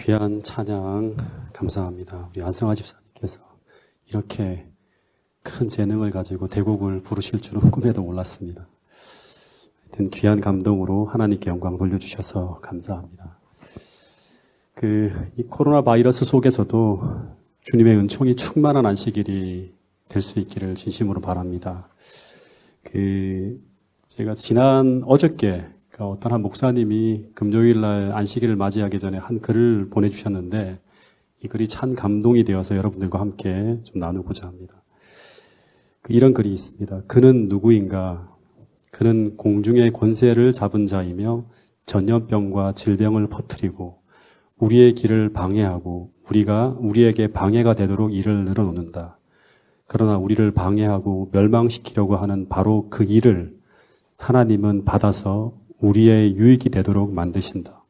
귀한 찬양 감사합니다. 우리 안성아 집사님께서 이렇게 큰 재능을 가지고 대곡을 부르실 줄은 꿈에도 몰랐습니다. 하여튼 귀한 감동으로 하나님께 영광 돌려주셔서 감사합니다. 이 코로나 바이러스 속에서도 주님의 은총이 충만한 안식일이 될 수 있기를 진심으로 바랍니다. 제가 지난 어저께 어떤 한 목사님이 금요일 날 안식일을 맞이하기 전에 한 글을 보내주셨는데 이 글이 참 감동이 되어서 여러분들과 함께 좀 나누고자 합니다. 이런 글이 있습니다. 그는 누구인가? 그는 공중의 권세를 잡은 자이며 전염병과 질병을 퍼뜨리고 우리의 길을 방해하고 우리에게 방해가 되도록 일을 늘어놓는다. 그러나 우리를 방해하고 멸망시키려고 하는 바로 그 일을 하나님은 받아서 우리의 유익이 되도록 만드신다.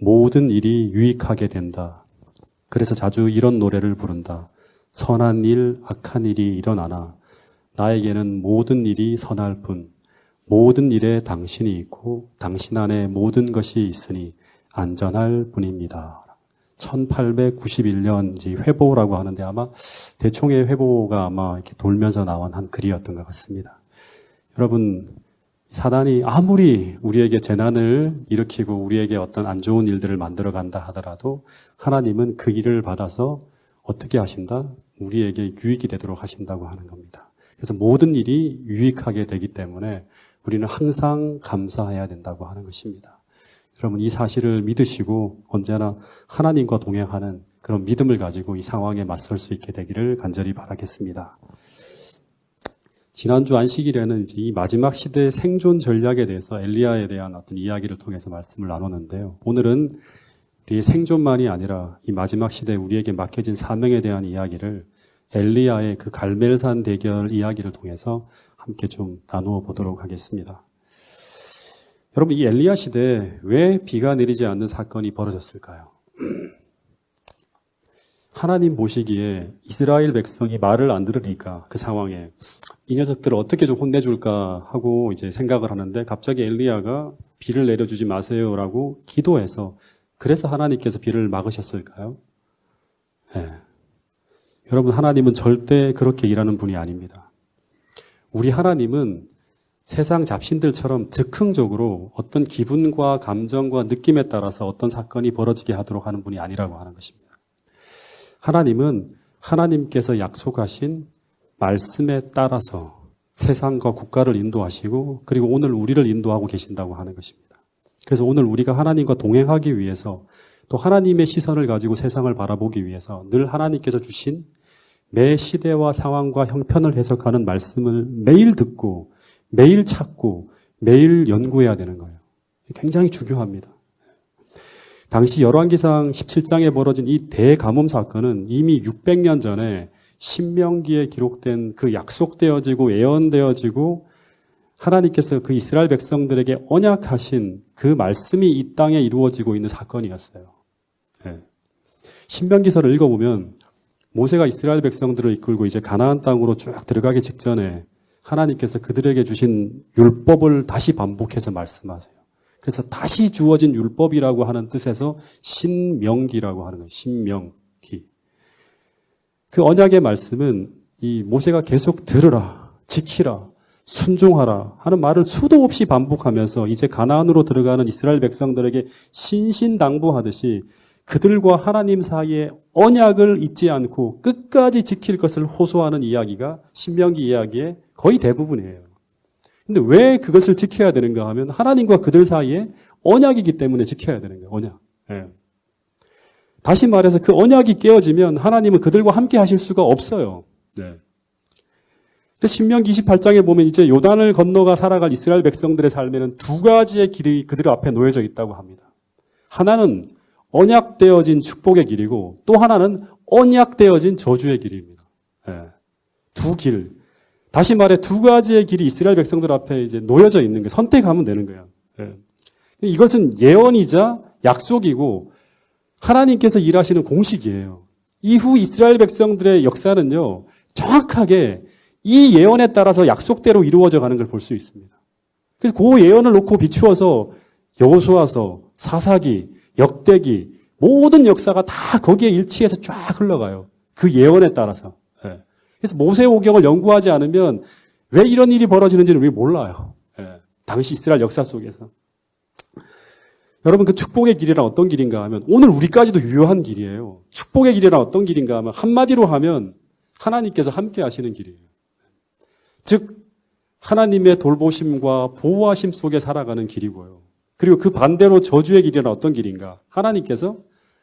모든 일이 유익하게 된다. 그래서 자주 이런 노래를 부른다. 선한 일, 악한 일이 일어나나 나에게는 모든 일이 선할 뿐 모든 일에 당신이 있고 당신 안에 모든 것이 있으니 안전할 뿐입니다. 1891년 회보라고 하는데 아마 대총의 회보가 아마 이렇게 돌면서 나온 한 글이었던 것 같습니다. 여러분, 사단이 아무리 우리에게 재난을 일으키고 우리에게 어떤 안 좋은 일들을 만들어 간다 하더라도 하나님은 그 일을 받아서 어떻게 하신다? 우리에게 유익이 되도록 하신다고 하는 겁니다. 그래서 모든 일이 유익하게 되기 때문에 우리는 항상 감사해야 된다고 하는 것입니다. 여러분, 이 사실을 믿으시고 언제나 하나님과 동행하는 그런 믿음을 가지고 이 상황에 맞설 수 있게 되기를 간절히 바라겠습니다. 지난주 안식일에는 이 마지막 시대의 생존 전략에 대해서 엘리야에 대한 어떤 이야기를 통해서 말씀을 나눴는데요. 오늘은 우리의 생존만이 아니라 이 마지막 시대에 우리에게 맡겨진 사명에 대한 이야기를 엘리야의 그 갈멜산 대결 이야기를 통해서 함께 좀 나누어 보도록 하겠습니다. 여러분, 이 엘리야 시대에 왜 비가 내리지 않는 사건이 벌어졌을까요? 하나님 보시기에 이스라엘 백성이 말을 안 들으니까 그 상황에 이 녀석들을 어떻게 좀 혼내줄까 하고 이제 생각을 하는데 갑자기 엘리야가 비를 내려주지 마세요라고 기도해서 그래서 하나님께서 비를 막으셨을까요? 네. 여러분, 하나님은 절대 그렇게 일하는 분이 아닙니다. 우리 하나님은 세상 잡신들처럼 즉흥적으로 어떤 기분과 감정과 느낌에 따라서 어떤 사건이 벌어지게 하도록 하는 분이 아니라고 하는 것입니다. 하나님은 하나님께서 약속하신 말씀에 따라서 세상과 국가를 인도하시고 그리고 오늘 우리를 인도하고 계신다고 하는 것입니다. 그래서 오늘 우리가 하나님과 동행하기 위해서 또 하나님의 시선을 가지고 세상을 바라보기 위해서 늘 하나님께서 주신 매 시대와 상황과 형편을 해석하는 말씀을 매일 듣고 매일 찾고 매일 연구해야 되는 거예요. 굉장히 중요합니다. 당시 열왕기상 17장에 벌어진 이 대가뭄 사건은 이미 600년 전에 신명기에 기록된 그 약속되어지고 예언되어지고 하나님께서 그 이스라엘 백성들에게 언약하신 그 말씀이 이 땅에 이루어지고 있는 사건이었어요. 네. 신명기서를 읽어보면 모세가 이스라엘 백성들을 이끌고 이제 가나안 땅으로 쭉 들어가기 직전에 하나님께서 그들에게 주신 율법을 다시 반복해서 말씀하세요. 그래서 다시 주어진 율법이라고 하는 뜻에서 신명기라고 하는 거예요. 신명기. 그 언약의 말씀은 이 모세가 계속 들으라, 지키라, 순종하라 하는 말을 수도 없이 반복하면서 이제 가나안으로 들어가는 이스라엘 백성들에게 신신당부하듯이 그들과 하나님 사이에 언약을 잊지 않고 끝까지 지킬 것을 호소하는 이야기가 신명기 이야기의 거의 대부분이에요. 근데 왜 그것을 지켜야 되는가 하면 하나님과 그들 사이에 언약이기 때문에 지켜야 되는 거예요. 언약. 네. 다시 말해서 그 언약이 깨어지면 하나님은 그들과 함께 하실 수가 없어요. 네. 신명기 28장에 보면 이제 요단을 건너가 살아갈 이스라엘 백성들의 삶에는 두 가지의 길이 그들 앞에 놓여져 있다고 합니다. 하나는 언약되어진 축복의 길이고 또 하나는 언약되어진 저주의 길입니다. 네. 두 길. 다시 말해 두 가지의 길이 이스라엘 백성들 앞에 이제 놓여져 있는 거예요. 선택하면 되는 거예요. 네. 이것은 예언이자 약속이고 하나님께서 일하시는 공식이에요. 이후 이스라엘 백성들의 역사는요, 정확하게 이 예언에 따라서 약속대로 이루어져 가는 걸 볼 수 있습니다. 그래서 그 예언을 놓고 비추어서 여호수아서, 사사기, 역대기, 모든 역사가 다 거기에 일치해서 쫙 흘러가요. 그 예언에 따라서. 예. 그래서 모세오경을 연구하지 않으면 왜 이런 일이 벌어지는지는 우리 몰라요. 예. 당시 이스라엘 역사 속에서. 여러분, 그 축복의 길이란 어떤 길인가 하면 오늘 우리까지도 유효한 길이에요. 축복의 길이란 어떤 길인가 하면 한마디로 하면 하나님께서 함께 하시는 길이에요. 즉 하나님의 돌보심과 보호하심 속에 살아가는 길이고요. 그리고 그 반대로 저주의 길이란 어떤 길인가? 하나님께서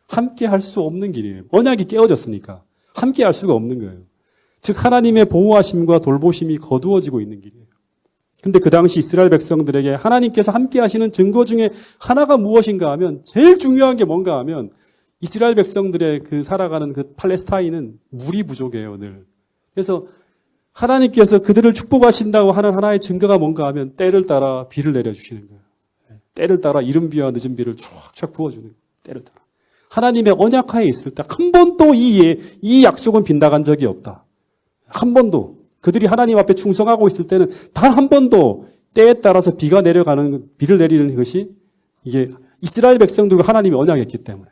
함께 할 수 없는 길이에요. 언약이 깨어졌으니까 함께 할 수가 없는 거예요. 즉 하나님의 보호하심과 돌보심이 거두어지고 있는 길이에요. 근데 그 당시 이스라엘 백성들에게 하나님께서 함께 하시는 증거 중에 하나가 무엇인가 하면 제일 중요한 게 뭔가 하면 이스라엘 백성들의 그 살아가는 그 팔레스타인은 물이 부족해요, 늘. 그래서 하나님께서 그들을 축복하신다고 하는 하나의 증거가 뭔가 하면 때를 따라 비를 내려주시는 거예요. 때를 따라 이른 비와 늦은 비를 쫙쫙 부어주는 거예요. 때를 따라. 하나님의 언약하에 있을 때 한 번도 이 약속은 빗나간 적이 없다. 한 번도. 그들이 하나님 앞에 충성하고 있을 때는 단 한 번도 때에 따라서 비가 내려가는, 비를 내리는 것이 이게 이스라엘 백성들과 하나님이 언약했기 때문에.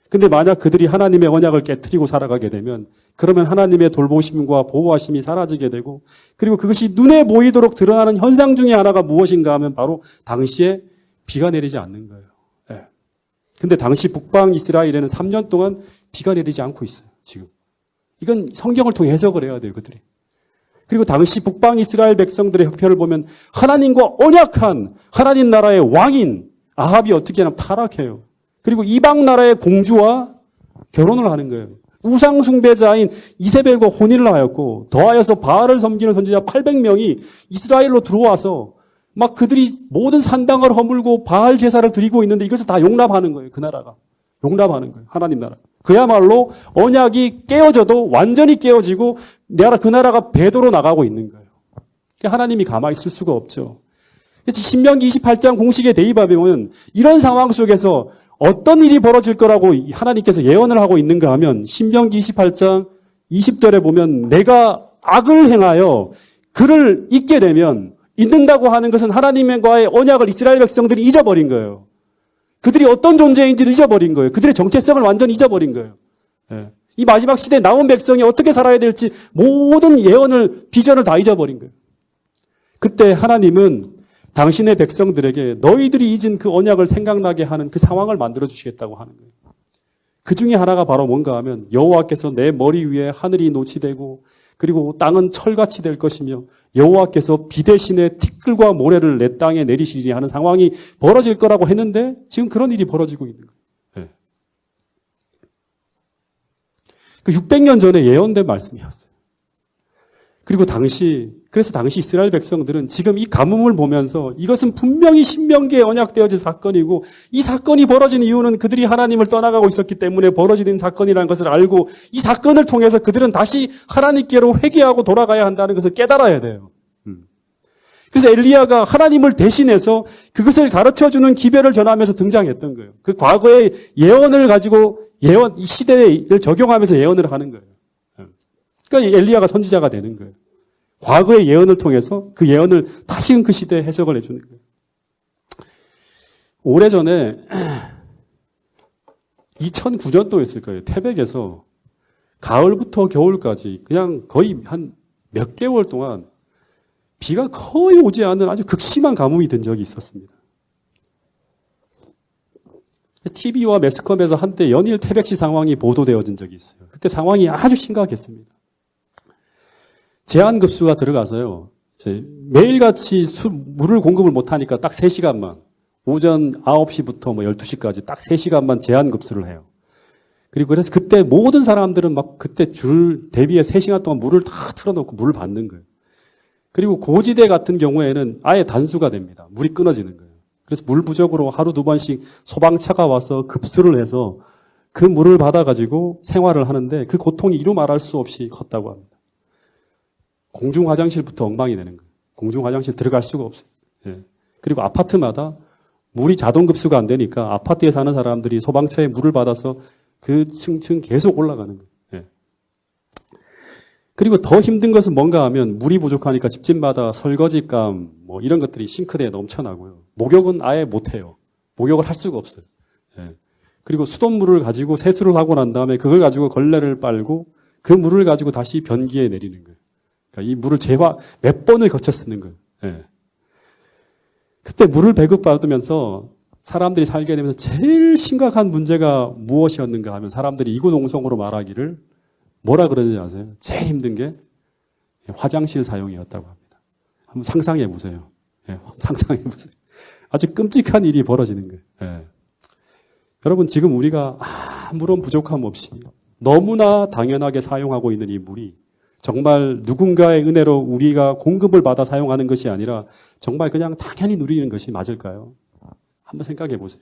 근데 만약 그들이 하나님의 언약을 깨트리고 살아가게 되면 그러면 하나님의 돌보심과 보호하심이 사라지게 되고 그리고 그것이 눈에 보이도록 드러나는 현상 중에 하나가 무엇인가 하면 바로 당시에 비가 내리지 않는 거예요. 근데 당시 북방 이스라엘에는 3년 동안 비가 내리지 않고 있어요. 지금. 이건 성경을 통해 해석을 해야 돼요. 그들이. 그리고 당시 북방 이스라엘 백성들의 형편을 보면 하나님과 언약한 하나님 나라의 왕인 아합이 어떻게 하면 타락해요. 그리고 이방 나라의 공주와 결혼을 하는 거예요. 우상 숭배자인 이세벨과 혼인을 하였고 더하여서 바알을 섬기는 선지자 800명이 이스라엘로 들어와서 막 그들이 모든 산당을 허물고 바알 제사를 드리고 있는데 이것을 다 용납하는 거예요. 그 나라가. 용납하는 거예요. 하나님 나라. 그야말로 언약이 깨어져도 완전히 깨어지고 그 나라가 배도로 나가고 있는 거예요. 하나님이 가만히 있을 수가 없죠. 그래서 신명기 28장 공식에 대입하면 이런 상황 속에서 어떤 일이 벌어질 거라고 하나님께서 예언을 하고 있는가 하면 신명기 28장 20절에 보면 내가 악을 행하여 그를 잊게 되면 잊는다고 하는 것은 하나님과의 언약을 이스라엘 백성들이 잊어버린 거예요. 그들이 어떤 존재인지를 잊어버린 거예요. 그들의 정체성을 완전히 잊어버린 거예요. 이 마지막 시대에 나온 백성이 어떻게 살아야 될지 모든 예언을, 비전을 다 잊어버린 거예요. 그때 하나님은 당신의 백성들에게 너희들이 잊은 그 언약을 생각나게 하는 그 상황을 만들어 주시겠다고 하는 거예요. 그 중에 하나가 바로 뭔가 하면 여호와께서 내 머리 위에 하늘이 노치되고 그리고 땅은 철같이 될 것이며 여호와께서 비 대신에 티끌과 모래를 내 땅에 내리시리니 하는 상황이 벌어질 거라고 했는데 지금 그런 일이 벌어지고 있는 거예요. 그 600년 전에 예언된 말씀이었어요. 그리고 그래서 당시 이스라엘 백성들은 지금 이 가뭄을 보면서 이것은 분명히 신명기에 언약되어진 사건이고 이 사건이 벌어진 이유는 그들이 하나님을 떠나가고 있었기 때문에 벌어지는 사건이라는 것을 알고 이 사건을 통해서 그들은 다시 하나님께로 회개하고 돌아가야 한다는 것을 깨달아야 돼요. 그래서 엘리야가 하나님을 대신해서 그것을 가르쳐주는 기별을 전하면서 등장했던 거예요. 그 과거의 예언을 가지고 이 시대를 적용하면서 예언을 하는 거예요. 그러니까 엘리야가 선지자가 되는 거예요. 과거의 예언을 통해서 그 예언을 다시금 그 시대에 해석을 해주는 거예요. 오래전에 2009년도였을 거예요. 태백에서 가을부터 겨울까지 그냥 거의 한 몇 개월 동안 비가 거의 오지 않는 아주 극심한 가뭄이 든 적이 있었습니다. TV와 매스컴에서 한때 연일 태백시 상황이 보도되어진 적이 있어요. 그때 상황이 아주 심각했습니다. 제한급수가 들어가서요. 매일같이 물을 공급을 못하니까 딱 3시간만 오전 9시부터 12시까지 딱 3시간만 제한급수를 해요. 그리고 그래서 그때 모든 사람들은 막 그때 줄 대비해 3시간 동안 물을 다 틀어놓고 물을 받는 거예요. 그리고 고지대 같은 경우에는 아예 단수가 됩니다. 물이 끊어지는 거예요. 그래서 물 부족으로 하루 2번씩 소방차가 와서 급수를 해서 그 물을 받아가지고 생활을 하는데 그 고통이 이루 말할 수 없이 컸다고 합니다. 공중 화장실부터 엉망이 되는 거예요. 공중 화장실 들어갈 수가 없어요. 그리고 아파트마다 물이 자동 급수가 안 되니까 아파트에 사는 사람들이 소방차에 물을 받아서 그 층층 계속 올라가는 거예요. 그리고 더 힘든 것은 뭔가 하면 물이 부족하니까 집집마다 설거지감 이런 것들이 싱크대에 넘쳐나고요. 목욕은 아예 못해요. 목욕을 할 수가 없어요. 그리고 수돗물을 가지고 세수를 하고 난 다음에 그걸 가지고 걸레를 빨고 그 물을 가지고 다시 변기에 내리는 거예요. 그러니까 이 물을 몇 번을 거쳐 쓰는 거예요. 예. 그때 물을 배급받으면서 사람들이 살게 되면서 제일 심각한 문제가 무엇이었는가 하면 사람들이 이구동성으로 말하기를 뭐라 그러는지 아세요? 제일 힘든 게 화장실 사용이었다고 합니다. 한번 상상해 보세요. 예, 상상해 보세요. 아주 끔찍한 일이 벌어지는 거예요. 예. 여러분 지금 우리가 아무런 부족함 없이 너무나 당연하게 사용하고 있는 이 물이 정말 누군가의 은혜로 우리가 공급을 받아 사용하는 것이 아니라 정말 그냥 당연히 누리는 것이 맞을까요? 한번 생각해 보세요.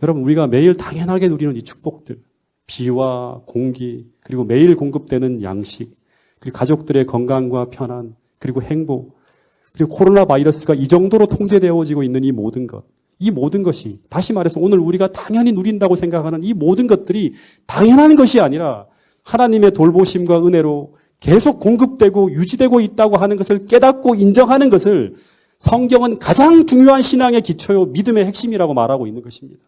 여러분 우리가 매일 당연하게 누리는 이 축복들, 비와 공기, 그리고 매일 공급되는 양식, 그리고 가족들의 건강과 편안, 그리고 행복, 그리고 코로나 바이러스가 이 정도로 통제되어지고 있는 이 모든 것, 이 모든 것이 다시 말해서 오늘 우리가 당연히 누린다고 생각하는 이 모든 것들이 당연한 것이 아니라 하나님의 돌보심과 은혜로 계속 공급되고 유지되고 있다고 하는 것을 깨닫고 인정하는 것을 성경은 가장 중요한 신앙의 기초요 믿음의 핵심이라고 말하고 있는 것입니다.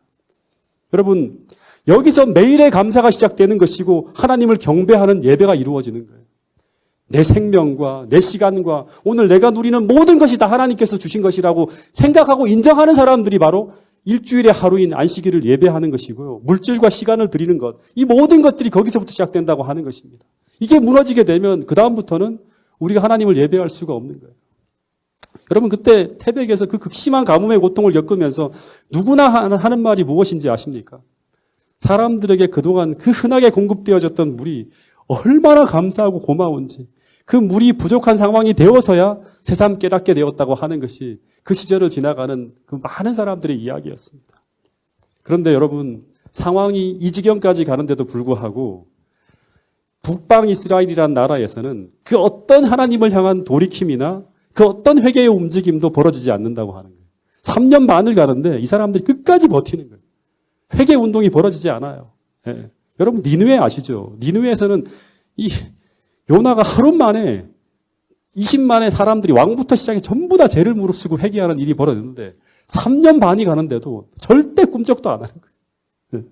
여러분 여기서 매일의 감사가 시작되는 것이고 하나님을 경배하는 예배가 이루어지는 거예요. 내 생명과 내 시간과 오늘 내가 누리는 모든 것이 다 하나님께서 주신 것이라고 생각하고 인정하는 사람들이 바로 일주일의 하루인 안식일을 예배하는 것이고요. 물질과 시간을 드리는 것, 이 모든 것들이 거기서부터 시작된다고 하는 것입니다. 이게 무너지게 되면 그 다음부터는 우리가 하나님을 예배할 수가 없는 거예요. 여러분 그때 태백에서 그 극심한 가뭄의 고통을 겪으면서 누구나 하는 말이 무엇인지 아십니까? 사람들에게 그동안 그 흔하게 공급되어졌던 물이 얼마나 감사하고 고마운지 그 물이 부족한 상황이 되어서야 새삼 깨닫게 되었다고 하는 것이 그 시절을 지나가는 그 많은 사람들의 이야기였습니다. 그런데 여러분 상황이 이 지경까지 가는데도 불구하고 북방 이스라엘이라는 나라에서는 그 어떤 하나님을 향한 돌이킴이나 그 어떤 회개의 움직임도 벌어지지 않는다고 하는 거예요. 3년 반을 가는데 이 사람들이 끝까지 버티는 거예요. 회개 운동이 벌어지지 않아요. 예. 여러분 니느웨 아시죠? 니느웨에서는 이 요나가 하루 만에 20만의 사람들이 왕부터 시작해 전부 다 죄를 무릅쓰고 회개하는 일이 벌어졌는데 3년 반이 가는데도 절대 꿈쩍도 안 하는 거예요. 예.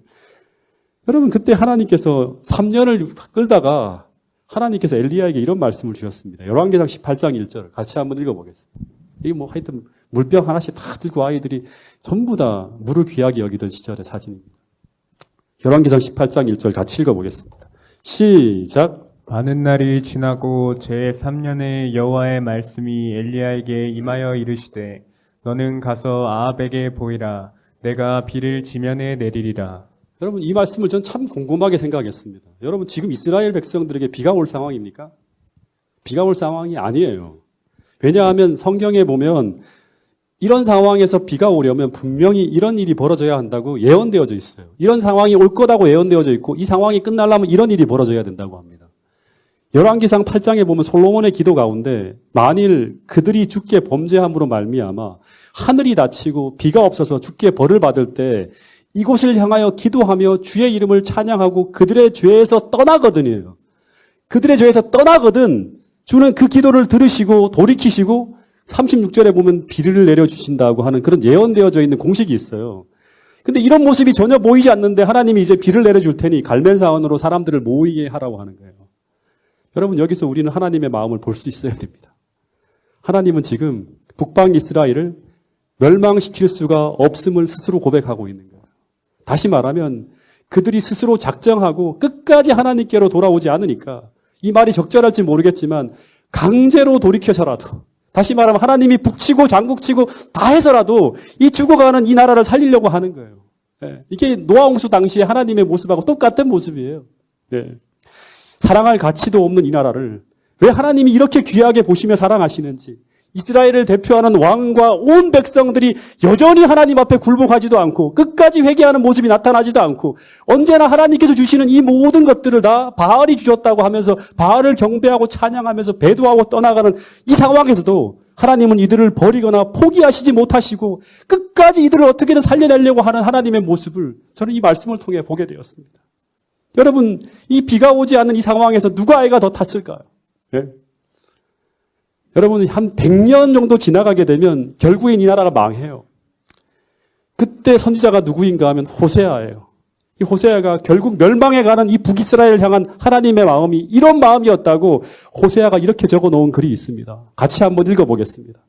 여러분 그때 하나님께서 3년을 끌다가 하나님께서 엘리야에게 이런 말씀을 주셨습니다. 열왕기상 18장 1절 같이 한번 읽어보겠습니다. 이게 뭐 하여튼 물병 하나씩 다 들고 아이들이 전부 다 물을 귀하게 여기던 시절의 사진입니다. 열왕기상 18장 1절 같이 읽어보겠습니다. 시작. 많은 날이 지나고 제3년에 여호와의 말씀이 엘리야에게 임하여 이르시되 너는 가서 아합에게 보이라. 내가 비를 지면에 내리리라. 여러분 이 말씀을 전 참 궁금하게 생각했습니다. 여러분 지금 이스라엘 백성들에게 비가 올 상황입니까? 비가 올 상황이 아니에요. 왜냐하면 성경에 보면 이런 상황에서 비가 오려면 분명히 이런 일이 벌어져야 한다고 예언되어져 있어요. 이런 상황이 올 거다고 예언되어져 있고 이 상황이 끝나려면 이런 일이 벌어져야 된다고 합니다. 열왕기상 8장에 보면 솔로몬의 기도 가운데 만일 그들이 주께 범죄함으로 말미암아 하늘이 닫히고 비가 없어서 주께 벌을 받을 때 이곳을 향하여 기도하며 주의 이름을 찬양하고 그들의 죄에서 떠나거든요. 그들의 죄에서 떠나거든 주는 그 기도를 들으시고 돌이키시고 36절에 보면 비를 내려주신다고 하는 그런 예언되어져 있는 공식이 있어요. 근데 이런 모습이 전혀 보이지 않는데 하나님이 이제 비를 내려줄 테니 갈멜사원으로 사람들을 모이게 하라고 하는 거예요. 여러분 여기서 우리는 하나님의 마음을 볼 수 있어야 됩니다. 하나님은 지금 북방 이스라엘을 멸망시킬 수가 없음을 스스로 고백하고 있는 거예요. 다시 말하면 그들이 스스로 작정하고 끝까지 하나님께로 돌아오지 않으니까 이 말이 적절할지 모르겠지만 강제로 돌이켜서라도 다시 말하면 하나님이 북치고 장국치고 다 해서라도 이 죽어가는 이 나라를 살리려고 하는 거예요. 예. 이게 노아 홍수 당시에 하나님의 모습하고 똑같은 모습이에요. 예. 사랑할 가치도 없는 이 나라를 왜 하나님이 이렇게 귀하게 보시며 사랑하시는지 이스라엘을 대표하는 왕과 온 백성들이 여전히 하나님 앞에 굴복하지도 않고 끝까지 회개하는 모습이 나타나지도 않고 언제나 하나님께서 주시는 이 모든 것들을 다 바알이 주셨다고 하면서 바알을 경배하고 찬양하면서 배도하고 떠나가는 이 상황에서도 하나님은 이들을 버리거나 포기하시지 못하시고 끝까지 이들을 어떻게든 살려내려고 하는 하나님의 모습을 저는 이 말씀을 통해 보게 되었습니다. 여러분 이 비가 오지 않는 이 상황에서 누가 아이가 더 탔을까요? 네? 여러분 한 100년 정도 지나가게 되면 결국엔 이 나라가 망해요. 그때 선지자가 누구인가 하면 호세아예요. 이 호세아가 결국 멸망해 가는 이 북이스라엘을 향한 하나님의 마음이 이런 마음이었다고 호세아가 이렇게 적어 놓은 글이 있습니다. 같이 한번 읽어보겠습니다.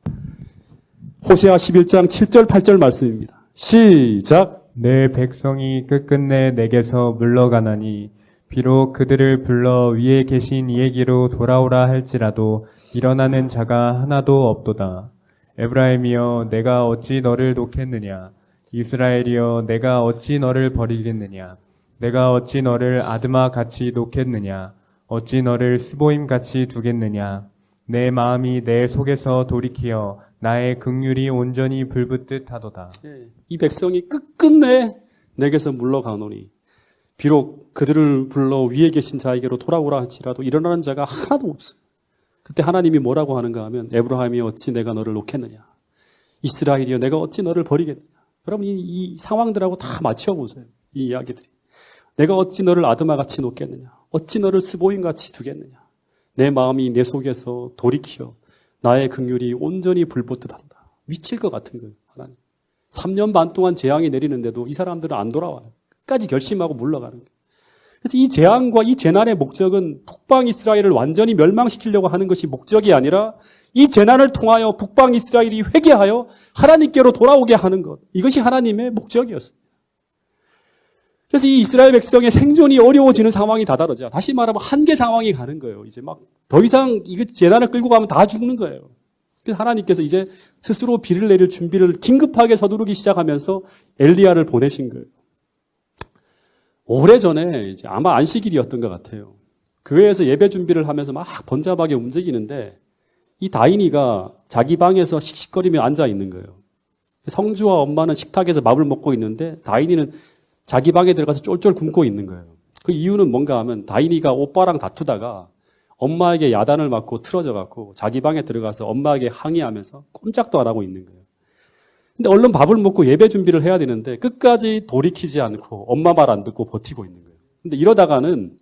호세아 11장 7절 8절 말씀입니다. 시작. 내 백성이 끝끝내 내게서 물러가나니 비록 그들을 불러 위에 계신 이에게로 돌아오라 할지라도 일어나는 자가 하나도 없도다. 에브라임이여 내가 어찌 너를 놓겠느냐. 이스라엘이여 내가 어찌 너를 버리겠느냐. 내가 어찌 너를 아드마 같이 놓겠느냐. 어찌 너를 스보임 같이 두겠느냐. 내 마음이 내 속에서 돌이키어 나의 긍휼이 온전히 불붙듯 하도다. 이 백성이 끝끝내 내게서 물러가노니 비록 그들을 불러 위에 계신 자에게로 돌아오라 할지라도 일어나는 자가 하나도 없어요. 그때 하나님이 뭐라고 하는가 하면 에브라임이 어찌 내가 너를 놓겠느냐. 이스라엘이여 내가 어찌 너를 버리겠느냐. 여러분 이 상황들하고 다 맞춰보세요. 이 이야기들이. 내가 어찌 너를 아드마같이 놓겠느냐. 어찌 너를 스보임같이 두겠느냐. 내 마음이 내 속에서 돌이키어 나의 긍휼이 온전히 불붙듯 한다. 미칠 것 같은 거예요. 하나님. 3년 반 동안 재앙이 내리는데도 이 사람들은 안 돌아와요. 끝까지 결심하고 물러가는 거예요. 그래서 이 재앙과 이 재난의 목적은 북방 이스라엘을 완전히 멸망시키려고 하는 것이 목적이 아니라 이 재난을 통하여 북방 이스라엘이 회개하여 하나님께로 돌아오게 하는 것. 이것이 하나님의 목적이었습니다. 그래서 이 이스라엘 백성의 생존이 어려워지는 상황이 다다르자 다시 말하면 한계 상황이 가는 거예요. 이제 막 더 이상 이거 재난을 끌고 가면 다 죽는 거예요. 그래서 하나님께서 이제 스스로 비를 내릴 준비를 긴급하게 서두르기 시작하면서 엘리야를 보내신 거예요. 오래전에 이제 아마 안식일이었던 것 같아요. 교회에서 예배 준비를 하면서 막 번잡하게 움직이는데 이 다인이가 자기 방에서 씩씩거리며 앉아 있는 거예요. 성주와 엄마는 식탁에서 밥을 먹고 있는데 다인이는 자기 방에 들어가서 쫄쫄 굶고 있는 거예요. 그 이유는 뭔가 하면 다인이가 오빠랑 다투다가 엄마에게 야단을 맞고 틀어져 갖고 자기 방에 들어가서 엄마에게 항의하면서 꼼짝도 안 하고 있는 거예요. 근데 얼른 밥을 먹고 예배 준비를 해야 되는데 끝까지 돌이키지 않고 엄마 말 안 듣고 버티고 있는 거예요. 근데 이러다가는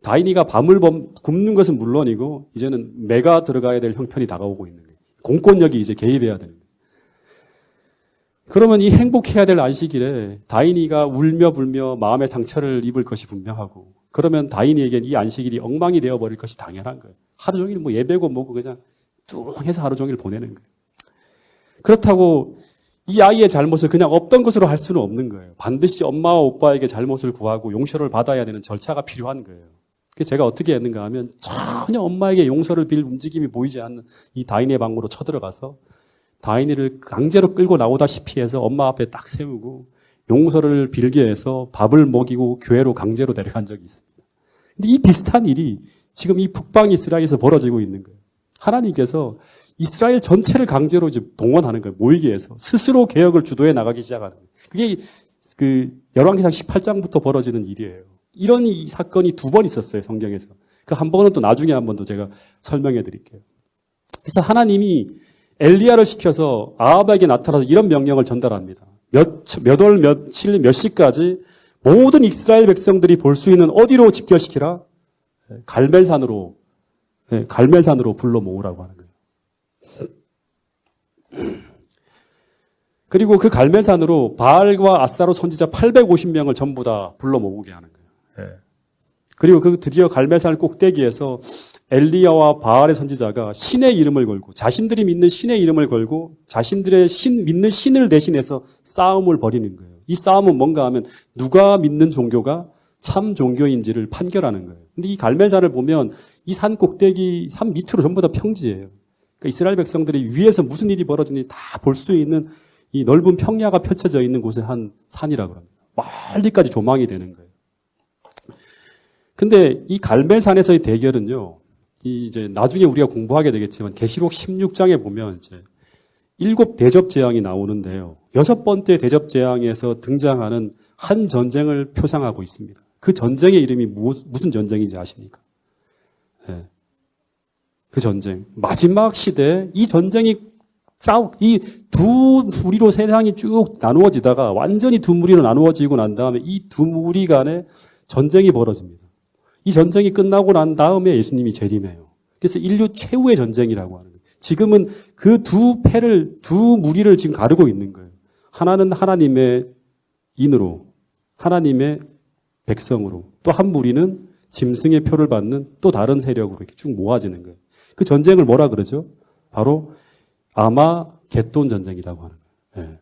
다인이가 밤을 굶는 것은 물론이고 이제는 매가 들어가야 될 형편이 다가오고 있는 거예요. 공권력이 이제 개입해야 되는 거예요. 그러면 이 행복해야 될 안식일에 다인이가 울며 불며 마음의 상처를 입을 것이 분명하고 그러면 다인이에겐 이 안식일이 엉망이 되어버릴 것이 당연한 거예요. 하루 종일 뭐 예배고 뭐고 그냥 뚱해서 하루 종일 보내는 거예요. 그렇다고 이 아이의 잘못을 그냥 없던 것으로 할 수는 없는 거예요. 반드시 엄마와 오빠에게 잘못을 구하고 용서를 받아야 되는 절차가 필요한 거예요. 그래서 제가 어떻게 했는가 하면 전혀 엄마에게 용서를 빌 움직임이 보이지 않는 이 다인이의 방으로 쳐들어가서 다인이를 강제로 끌고 나오다시피 해서 엄마 앞에 딱 세우고 용서를 빌게 해서 밥을 먹이고 교회로 강제로 데려간 적이 있습니다. 근데 이 비슷한 일이 지금 이 북방 이스라엘에서 벌어지고 있는 거예요. 하나님께서 이스라엘 전체를 강제로 이제 동원하는 거예요. 모이게 해서 스스로 개혁을 주도해 나가기 시작하는 거예요. 그게 그 열왕기상 18장부터 벌어지는 일이에요. 이런 이 사건이 2번 있었어요, 성경에서. 그 한 번은 또 나중에 한 번 더 제가 설명해 드릴게요. 그래서 하나님이 엘리야를 시켜서 아합에게 나타나서 이런 명령을 전달합니다. 몇 월, 며칠, 몇 시까지 모든 이스라엘 백성들이 볼 수 있는 어디로 집결시키라? 갈멜산으로 불러 모으라고 하는 거예요. 그리고 그 갈멜산으로 바알과 아스타로 선지자 850명을 전부 다 불러 모으게 하는 거예요. 그리고 그 드디어 갈멜산 꼭대기에서 엘리야와 바알의 선지자가 신의 이름을 걸고 자신들이 믿는 신의 이름을 걸고 자신들의 믿는 신을 대신해서 싸움을 벌이는 거예요. 이 싸움은 뭔가 하면 누가 믿는 종교가 참 종교인지를 판결하는 거예요. 근데 이 갈멜산을 보면 이 산 꼭대기, 산 밑으로 전부 다 평지예요. 그러니까 이스라엘 백성들이 위에서 무슨 일이 벌어지는지 다 볼 수 있는 이 넓은 평야가 펼쳐져 있는 곳의 한 산이라고 합니다. 멀리까지 조망이 되는 거예요. 근데 이 갈멜산에서의 대결은요, 이제 나중에 우리가 공부하게 되겠지만 계시록 16장에 보면 이제 7 대접 재앙이 나오는데요. 6번째 대접 재앙에서 등장하는 한 전쟁을 표상하고 있습니다. 그 전쟁의 이름이 무슨 전쟁인지 아십니까? 네. 그 전쟁. 마지막 시대에 이 전쟁이 이 두 무리로 세상이 쭉 나누어지다가 완전히 두 무리로 나누어지고 난 다음에 이 두 무리 간에 전쟁이 벌어집니다. 이 전쟁이 끝나고 난 다음에 예수님이 재림해요. 그래서 인류 최후의 전쟁이라고 하는 거예요. 지금은 그 두 무리를 지금 가르고 있는 거예요. 하나는 하나님의 인으로, 하나님의 백성으로, 또 한 무리는 짐승의 표를 받는 또 다른 세력으로 이렇게 쭉 모아지는 거예요. 그 전쟁을 뭐라 그러죠? 바로 아마겟돈 전쟁이라고 하는 거예요. 예.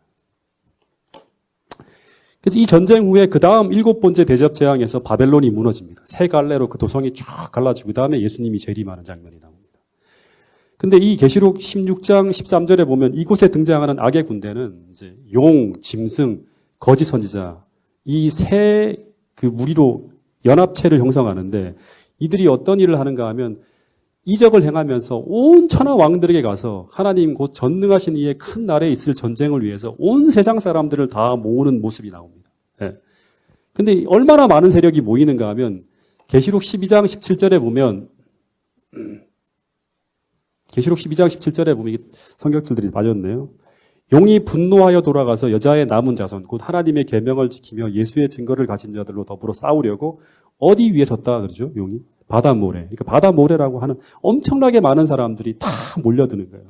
그래서 이 전쟁 후에 그 다음 7번째 대접 재앙에서 바벨론이 무너집니다. 세 갈래로 그 도성이 쫙 갈라지고 그 다음에 예수님이 재림하는 장면이 나옵니다. 근데 이 계시록 16장 13절에 보면 이곳에 등장하는 악의 군대는 이제 용, 짐승, 거짓 선지자 이 세 그 무리로 연합체를 형성하는데 이들이 어떤 일을 하는가 하면 이적을 행하면서 온 천하 왕들에게 가서 하나님 곧 전능하신 이의 큰 날에 있을 전쟁을 위해서 온 세상 사람들을 다 모으는 모습이 나옵니다. 예. 근데 얼마나 많은 세력이 모이는가 하면 계시록 12장 17절에 보면 계시록 12장 17절에 보면 성경들이 빠졌네요. 용이 분노하여 돌아가서 여자의 남은 자손 곧 하나님의 계명을 지키며 예수의 증거를 가진 자들로 더불어 싸우려고 어디 위에 섰다 그러죠? 용이 바다 모래. 그러니까 바다 모래라고 하는 엄청나게 많은 사람들이 다 몰려드는 거예요.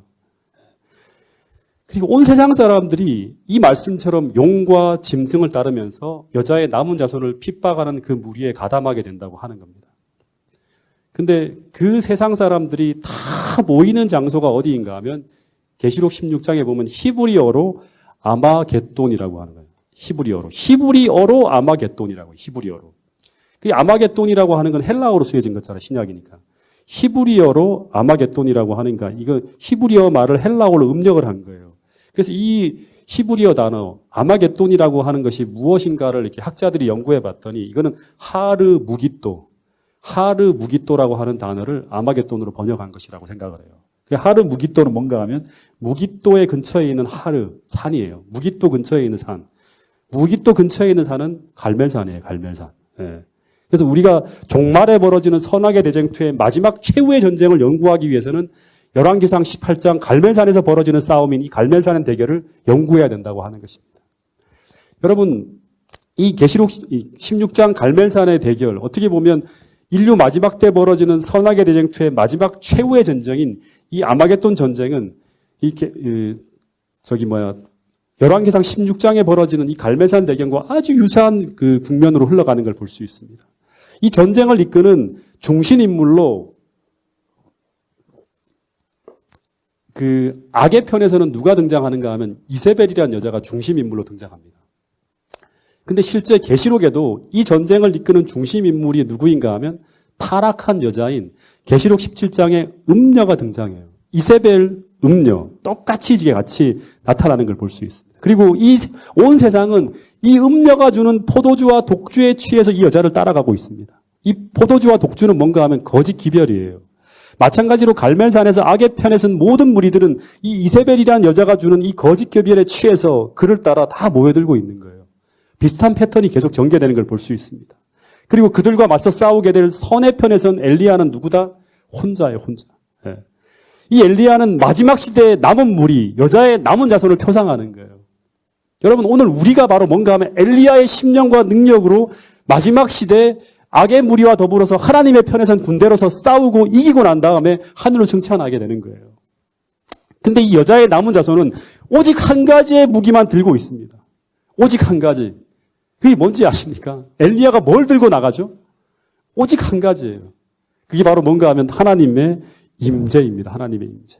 그리고 온 세상 사람들이 이 말씀처럼 용과 짐승을 따르면서 여자의 남은 자손을 핍박하는 그 무리에 가담하게 된다고 하는 겁니다. 근데 그 세상 사람들이 다 모이는 장소가 어디인가 하면 계시록 16장에 보면 히브리어로 아마겟돈이라고 하는 거예요. 히브리어로 아마겟돈이라고 해요. 히브리어로. 그 아마겟돈이라고 하는 건 헬라어로 쓰여진 거잖아요. 신약이니까. 히브리어로 아마겟돈이라고 하니까 이거 히브리어 말을 헬라어로 음력을 한 거예요. 그래서 이 히브리어 단어 아마겟돈이라고 하는 것이 무엇인가를 이렇게 학자들이 연구해 봤더니 이거는 하르 무기또라고 하는 단어를 아마겟돈으로 번역한 것이라고 생각을 해요. 하르 무기또는 뭔가 하면 무기또의 근처에 있는 하르 산이에요. 무기또 근처에 있는 산. 무기또 근처에 있는 산은 갈멜산이에요. 갈멜산. 예. 그래서 우리가 종말에 벌어지는 선악의 대쟁투의 마지막 최후의 전쟁을 연구하기 위해서는 열왕기상 18장 갈멜산에서 벌어지는 싸움인 이 갈멜산 대결을 연구해야 된다고 하는 것입니다. 여러분, 이 계시록 16장 갈멜산의 대결 어떻게 보면 인류 마지막 때 벌어지는 선악의 대쟁투의 마지막 최후의 전쟁인 이 아마겟돈 전쟁은 열왕기상 16장에 벌어지는 이 갈멜산 대결과 아주 유사한 그 국면으로 흘러가는 걸 볼 수 있습니다. 이 전쟁을 이끄는 중심 인물로 그 악의 편에서는 누가 등장하는가 하면 이세벨이라는 여자가 중심 인물로 등장합니다. 근데 실제 계시록에도 이 전쟁을 이끄는 중심 인물이 누구인가 하면 타락한 여자인 계시록 17장에 음녀가 등장해요. 이세벨 음녀 똑같이 같이 나타나는 걸 볼 수 있습니다. 그리고 이 온 세상은 이 음녀가 주는 포도주와 독주에 취해서 이 여자를 따라가고 있습니다. 이 포도주와 독주는 뭔가 하면 거짓 기별이에요. 마찬가지로 갈멜산에서 악의 편에 선 모든 무리들은 이 이세벨이라는 여자가 주는 이 거짓 기별에 취해서 그를 따라 다 모여들고 있는 거예요. 비슷한 패턴이 계속 전개되는 걸 볼 수 있습니다. 그리고 그들과 맞서 싸우게 될 선의 편에 선 엘리야는 누구다? 혼자예요, 혼자. 예. 이 엘리야는 마지막 시대의 남은 무리, 여자의 남은 자손을 표상하는 거예요. 여러분, 오늘 우리가 바로 뭔가 하면 엘리야의 심령과 능력으로 마지막 시대에 악의 무리와 더불어서 하나님의 편에 선 군대로서 싸우고 이기고 난 다음에 하늘을 승천하게 되는 거예요. 근데 이 여자의 남은 자손은 오직 한 가지의 무기만 들고 있습니다. 오직 한 가지. 그게 뭔지 아십니까? 엘리야가 뭘 들고 나가죠? 오직 한 가지예요. 그게 바로 뭔가 하면 하나님의 임재입니다. 하나님의 임재.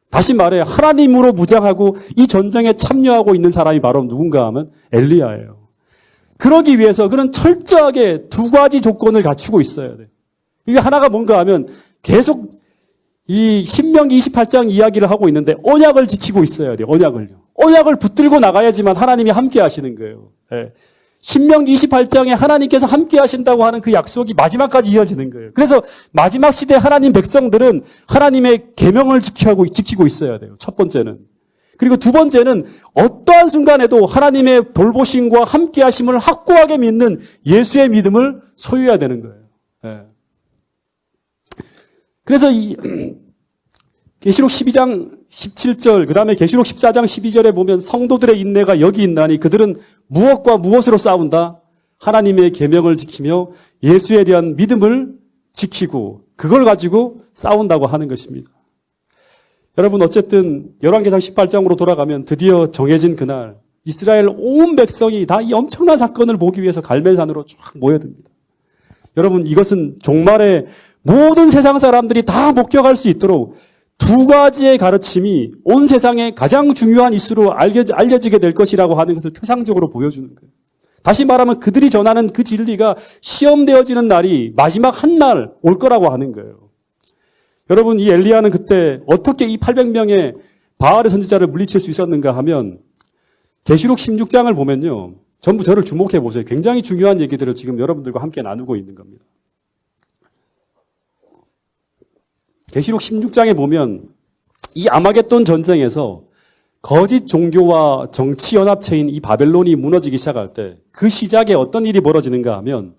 다시 말해 하나님으로 무장하고 이 전쟁에 참여하고 있는 사람이 바로 누군가 하면 엘리야예요. 그러기 위해서 그는 철저하게 두 가지 조건을 갖추고 있어야 돼요. 이게 하나가 뭔가 하면 계속 이 신명기 28장 이야기를 하고 있는데 언약을 지키고 있어야 돼요. 언약을 붙들고 나가야지만 하나님이 함께 하시는 거예요. 네. 신명기 28장에 하나님께서 함께 하신다고 하는 그 약속이 마지막까지 이어지는 거예요. 그래서 마지막 시대 하나님 백성들은 하나님의 계명을 지키고 있어야 돼요. 첫 번째는. 그리고 두 번째는 어떠한 순간에도 하나님의 돌보심과 함께 하심을 확고하게 믿는 예수의 믿음을 소유해야 되는 거예요. 네. 그래서 이 계시록 12장 17절, 그 다음에 계시록 14장 12절에 보면 성도들의 인내가 여기 있나니 그들은 무엇과 무엇으로 싸운다? 하나님의 계명을 지키며 예수에 대한 믿음을 지키고 그걸 가지고 싸운다고 하는 것입니다. 여러분 어쨌든 열왕기상 18장으로 돌아가면 드디어 정해진 그날 이스라엘 온 백성이 다 이 엄청난 사건을 보기 위해서 갈멜산으로 쫙 모여듭니다. 여러분, 이것은 종말에 모든 세상 사람들이 다 목격할 수 있도록 두 가지의 가르침이 온 세상에 가장 중요한 이슈로 알려지게 될 것이라고 하는 것을 표상적으로 보여주는 거예요. 다시 말하면 그들이 전하는 그 진리가 시험되어지는 날이 마지막 한 날 올 거라고 하는 거예요. 여러분, 이 엘리야는 그때 어떻게 이 800명의 바알의 선지자를 물리칠 수 있었는가 하면 계시록 16장을 보면요. 전부 저를 주목해 보세요. 굉장히 중요한 얘기들을 지금 여러분들과 함께 나누고 있는 겁니다. 계시록 16장에 보면 이 아마겟돈 전쟁에서 거짓 종교와 정치 연합체인 이 바벨론이 무너지기 시작할 때 그 시작에 어떤 일이 벌어지는가 하면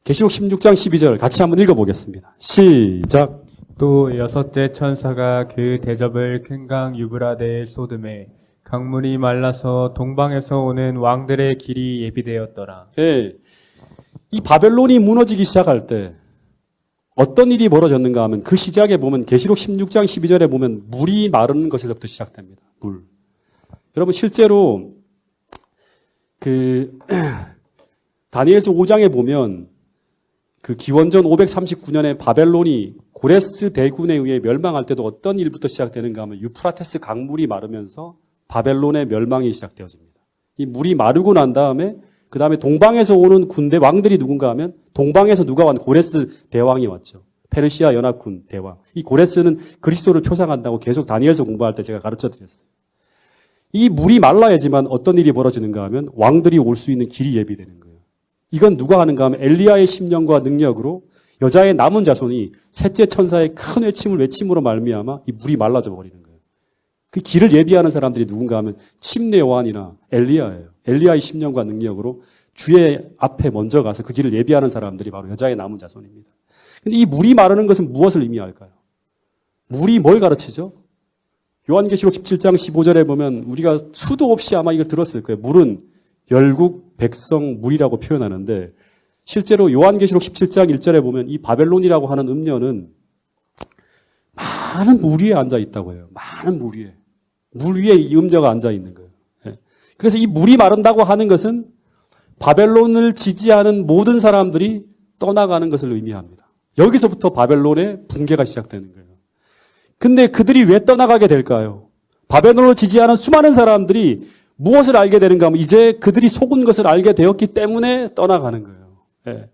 계시록 16장 12절 같이 한번 읽어보겠습니다. 시작. 또 여섯째 천사가 그 대접을 큰 강 유브라데에 쏟음에 강물이 말라서 동방에서 오는 왕들의 길이 예비되었더라. 예, 이 바벨론이 무너지기 시작할 때 어떤 일이 벌어졌는가 하면 그 시작에 보면 계시록 16장 12절에 보면 물이 마르는 것에서부터 시작됩니다. 물. 여러분 실제로 다니엘서 5장에 보면 그 기원전 539년에 바벨론이 고레스 대군에 의해 멸망할 때도 어떤 일부터 시작되는가 하면 유프라테스 강물이 마르면서 바벨론의 멸망이 시작되어집니다. 이 물이 마르고 난 다음에 그 다음에 동방에서 오는 군대 왕들이 누군가 하면 동방에서 누가 왔는 고레스 대왕이 왔죠. 페르시아 연합군 대왕. 이 고레스는 그리스도를 표상한다고 계속 다니엘서 공부할 때 제가 가르쳐 드렸어요. 이 물이 말라야지만 어떤 일이 벌어지는가 하면 왕들이 올 수 있는 길이 예비되는 거예요. 이건 누가 하는가 하면 엘리야의 심령과 능력으로 여자의 남은 자손이 셋째 천사의 큰 외침으로 말미암아 이 물이 말라져 버리는 거예요. 그 길을 예비하는 사람들이 누군가 하면 침례 요한이나 엘리야예요. 엘리야의 심령과 능력으로 주의 앞에 먼저 가서 그 길을 예비하는 사람들이 바로 여자의 남은 자손입니다. 근데 이 물이 마르는 것은 무엇을 의미할까요? 물이 뭘 가르치죠? 요한계시록 17장 15절에 보면 우리가 수도 없이 아마 이걸 들었을 거예요. 물은 열국, 백성, 물이라고 표현하는데 실제로 요한계시록 17장 1절에 보면 이 바벨론이라고 하는 음녀는 많은 물 위에 앉아 있다고 해요. 많은 물 위에. 물 위에 이 음녀가 앉아 있는 거예요. 그래서 이 물이 마른다고 하는 것은 바벨론을 지지하는 모든 사람들이 떠나가는 것을 의미합니다. 여기서부터 바벨론의 붕괴가 시작되는 거예요. 근데 그들이 왜 떠나가게 될까요? 바벨론을 지지하는 수많은 사람들이 무엇을 알게 되는가 하면 이제 그들이 속은 것을 알게 되었기 때문에 떠나가는 거예요.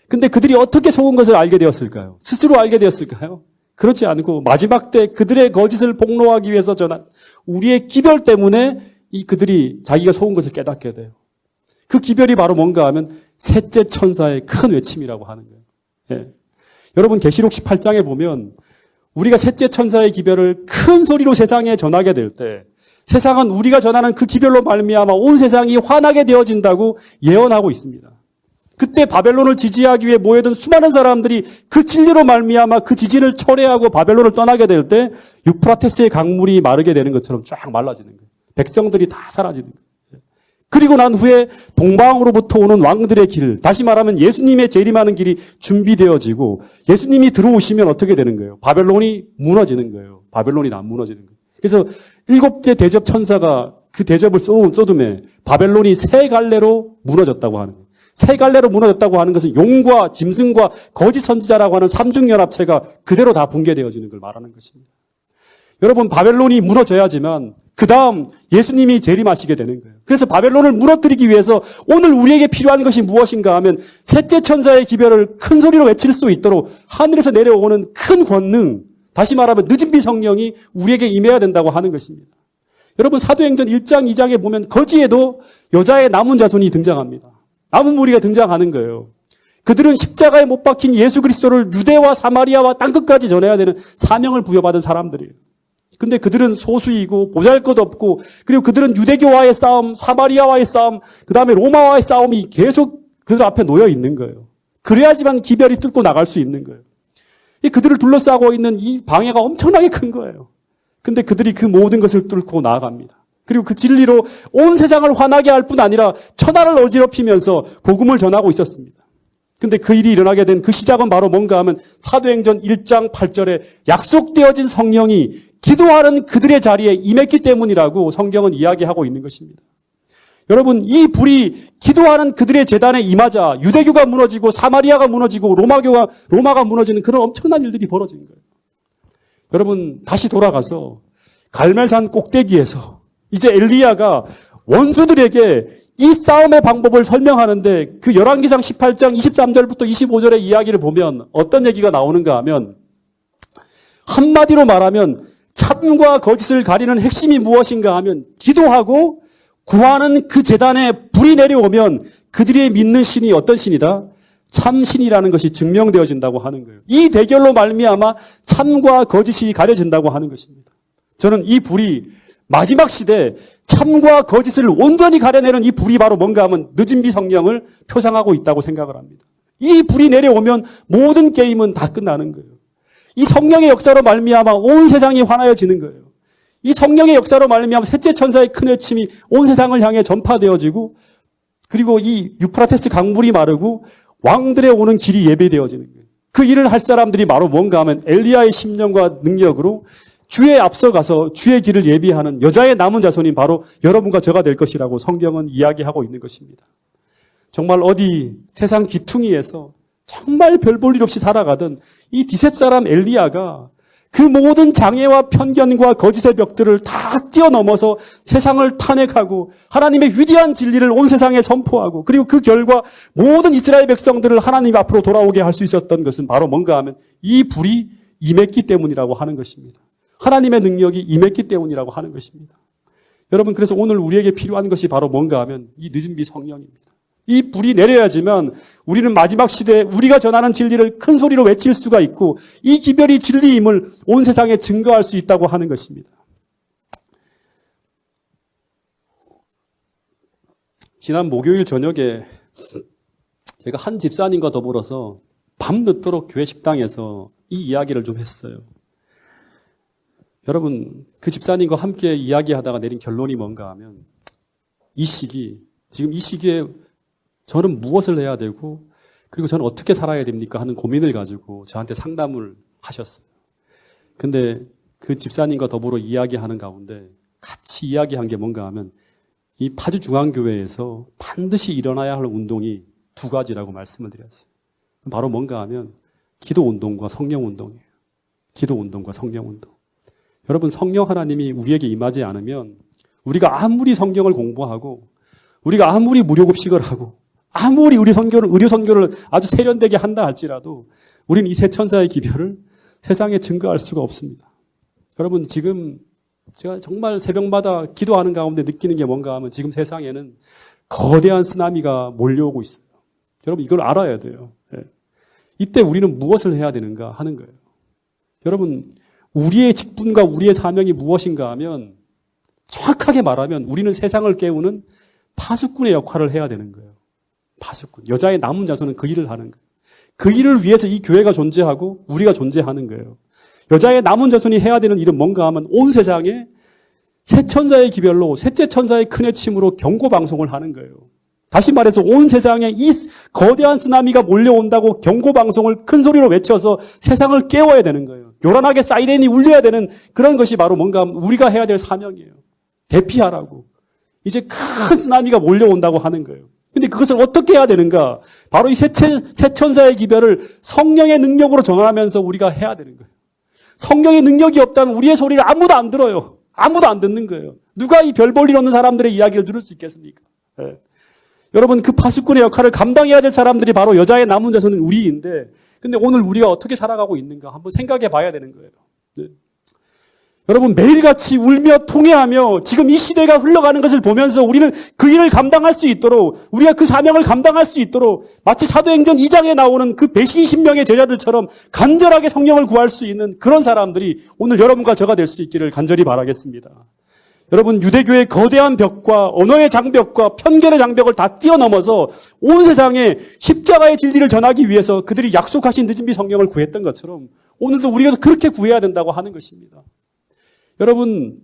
근데 그들이 어떻게 속은 것을 알게 되었을까요? 스스로 알게 되었을까요? 그렇지 않고 마지막 때 그들의 거짓을 폭로하기 위해서 전한 우리의 기별 때문에 그들이 자기가 속은 것을 깨닫게 돼요. 그 기별이 바로 뭔가 하면 셋째 천사의 큰 외침이라고 하는 거예요. 여러분 계시록 18장에 보면 우리가 셋째 천사의 기별을 큰 소리로 세상에 전하게 될 때 세상은 우리가 전하는 그 기별로 말미암아 온 세상이 화나게 되어진다고 예언하고 있습니다. 그때 바벨론을 지지하기 위해 모여든 수많은 사람들이 그 진리로 말미암아 그 지진을 초래하고 바벨론을 떠나게 될 때 유프라테스의 강물이 마르게 되는 것처럼 쫙 말라지는 거예요. 백성들이 다 사라지는 거예요. 그리고 난 후에 동방으로부터 오는 왕들의 길, 다시 말하면 예수님의 재림하는 길이 준비되어지고 예수님이 들어오시면 어떻게 되는 거예요? 바벨론이 무너지는 거예요. 바벨론이 다 무너지는 거예요. 그래서 일곱째 대접 천사가 그 대접을 쏟음에 바벨론이 세 갈래로 무너졌다고 하는 거예요. 세 갈래로 무너졌다고 하는 것은 용과 짐승과 거짓 선지자라고 하는 삼중연합체가 그대로 다 붕괴되어지는 걸 말하는 것입니다. 여러분 바벨론이 무너져야지만 그 다음 예수님이 재림하시게 되는 거예요. 그래서 바벨론을 무너뜨리기 위해서 오늘 우리에게 필요한 것이 무엇인가 하면 셋째 천사의 기별을 큰 소리로 외칠 수 있도록 하늘에서 내려오는 큰 권능, 다시 말하면 늦은 비 성령이 우리에게 임해야 된다고 하는 것입니다. 여러분 사도행전 1장 2장에 보면 거지에도 여자의 남은 자손이 등장합니다. 남은 무리가 등장하는 거예요. 그들은 십자가에 못 박힌 예수 그리스도를 유대와 사마리아와 땅끝까지 전해야 되는 사명을 부여받은 사람들이에요. 근데 그들은 소수이고 보잘것없고 그리고 그들은 유대교와의 싸움, 사마리아와의 싸움, 그 다음에 로마와의 싸움이 계속 그들 앞에 놓여 있는 거예요. 그래야지만 기별이 뚫고 나갈 수 있는 거예요. 그들을 둘러싸고 있는 이 방해가 엄청나게 큰 거예요. 근데 그들이 그 모든 것을 뚫고 나아갑니다. 그리고 그 진리로 온 세상을 화나게 할 뿐 아니라 천하를 어지럽히면서 복음을 전하고 있었습니다. 근데 그 일이 일어나게 된 그 시작은 바로 뭔가 하면 사도행전 1장 8절에 약속되어진 성령이 기도하는 그들의 자리에 임했기 때문이라고 성경은 이야기하고 있는 것입니다. 여러분, 이 불이 기도하는 그들의 제단에 임하자 유대교가 무너지고 사마리아가 무너지고 로마가 무너지는 그런 엄청난 일들이 벌어진 거예요. 여러분, 다시 돌아가서 갈멜산 꼭대기에서 이제 엘리야가 원수들에게 이 싸움의 방법을 설명하는데 그 열왕기상 18장 23절부터 25절의 이야기를 보면 어떤 얘기가 나오는가 하면 한마디로 말하면 참과 거짓을 가리는 핵심이 무엇인가 하면 기도하고 구하는 그 제단에 불이 내려오면 그들이 믿는 신이 어떤 신이다? 참신이라는 것이 증명되어진다고 하는 거예요. 이 대결로 말미암아 참과 거짓이 가려진다고 하는 것입니다. 저는 이 불이 마지막 시대 참과 거짓을 온전히 가려내는 이 불이 바로 뭔가 하면 늦은 비 성령을 표상하고 있다고 생각을 합니다. 이 불이 내려오면 모든 게임은 다 끝나는 거예요. 이 성령의 역사로 말미암아 온 세상이 환하여지는 거예요. 이 성령의 역사로 말미암아 셋째 천사의 큰 외침이 온 세상을 향해 전파되어지고 그리고 이 유프라테스 강물이 마르고 왕들의 오는 길이 예배되어지는 거예요. 그 일을 할 사람들이 바로 뭔가 하면 엘리야의 심령과 능력으로 주에 앞서가서 주의 길을 예비하는 여자의 남은 자손이 바로 여러분과 저가 될 것이라고 성경은 이야기하고 있는 것입니다. 정말 어디 세상 귀퉁이에서 정말 별 볼 일 없이 살아가던 이 디셉 사람 엘리야가 그 모든 장애와 편견과 거짓의 벽들을 다 뛰어넘어서 세상을 탄핵하고 하나님의 위대한 진리를 온 세상에 선포하고 그리고 그 결과 모든 이스라엘 백성들을 하나님 앞으로 돌아오게 할 수 있었던 것은 바로 뭔가 하면 이 불이 임했기 때문이라고 하는 것입니다. 하나님의 능력이 임했기 때문이라고 하는 것입니다. 여러분, 그래서 오늘 우리에게 필요한 것이 바로 뭔가 하면 이 늦은 비 성령입니다. 이 불이 내려야지만 우리는 마지막 시대에 우리가 전하는 진리를 큰 소리로 외칠 수가 있고 이 기별이 진리임을 온 세상에 증거할 수 있다고 하는 것입니다. 지난 목요일 저녁에 제가 한 집사님과 더불어서 밤늦도록 교회 식당에서 이 이야기를 좀 했어요. 여러분, 그 집사님과 함께 이야기하다가 내린 결론이 뭔가 하면 지금 이 시기에 저는 무엇을 해야 되고 그리고 저는 어떻게 살아야 됩니까 하는 고민을 가지고 저한테 상담을 하셨어요. 근데 그 집사님과 더불어 이야기하는 가운데 같이 이야기한 게 뭔가 하면 이 파주중앙교회에서 반드시 일어나야 할 운동이 두 가지라고 말씀을 드렸어요. 바로 뭔가 하면 기도운동과 성령운동이에요. 기도운동과 성령운동. 여러분, 성령 하나님이 우리에게 임하지 않으면 우리가 아무리 성경을 공부하고 우리가 아무리 무료급식을 하고 아무리 의료 선교를 아주 세련되게 한다 할지라도 우리는 이 세 천사의 기별을 세상에 증거할 수가 없습니다. 여러분, 지금 제가 정말 새벽마다 기도하는 가운데 느끼는 게 뭔가 하면 지금 세상에는 거대한 쓰나미가 몰려오고 있어요. 여러분, 이걸 알아야 돼요. 이때 우리는 무엇을 해야 되는가 하는 거예요. 여러분, 우리의 직분과 우리의 사명이 무엇인가 하면 정확하게 말하면 우리는 세상을 깨우는 파수꾼의 역할을 해야 되는 거예요. 파수꾼. 여자의 남은 자손은 그 일을 하는 거예요. 그 일을 위해서 이 교회가 존재하고 우리가 존재하는 거예요. 여자의 남은 자손이 해야 되는 일은 뭔가 하면 온 세상에 세 천사의 기별로 셋째 천사의 큰 외침으로 경고 방송을 하는 거예요. 다시 말해서 온 세상에 이 거대한 쓰나미가 몰려온다고 경고 방송을 큰 소리로 외쳐서 세상을 깨워야 되는 거예요. 요란하게 사이렌이 울려야 되는 그런 것이 바로 뭔가 우리가 해야 될 사명이에요. 대피하라고. 이제 큰 쓰나미가 몰려온다고 하는 거예요. 근데 그것을 어떻게 해야 되는가? 바로 이 세 천사의 기별을 성령의 능력으로 전환하면서 우리가 해야 되는 거예요. 성령의 능력이 없다면 우리의 소리를 아무도 안 들어요. 아무도 안 듣는 거예요. 누가 이 별 볼 일 없는 사람들의 이야기를 들을 수 있겠습니까? 네. 여러분, 그 파수꾼의 역할을 감당해야 될 사람들이 바로 여자의 남은 자손은 우리인데 근데 오늘 우리가 어떻게 살아가고 있는가 한번 생각해 봐야 되는 거예요. 네. 여러분, 매일같이 울며 통회하며 지금 이 시대가 흘러가는 것을 보면서 우리는 그 일을 감당할 수 있도록 우리가 그 사명을 감당할 수 있도록 마치 사도행전 2장에 나오는 그 120명의 제자들처럼 간절하게 성령을 구할 수 있는 그런 사람들이 오늘 여러분과 저가 될 수 있기를 간절히 바라겠습니다. 여러분, 유대교의 거대한 벽과 언어의 장벽과 편견의 장벽을 다 뛰어넘어서 온 세상에 십자가의 진리를 전하기 위해서 그들이 약속하신 늦은 비 성령을 구했던 것처럼 오늘도 우리가 그렇게 구해야 된다고 하는 것입니다. 여러분,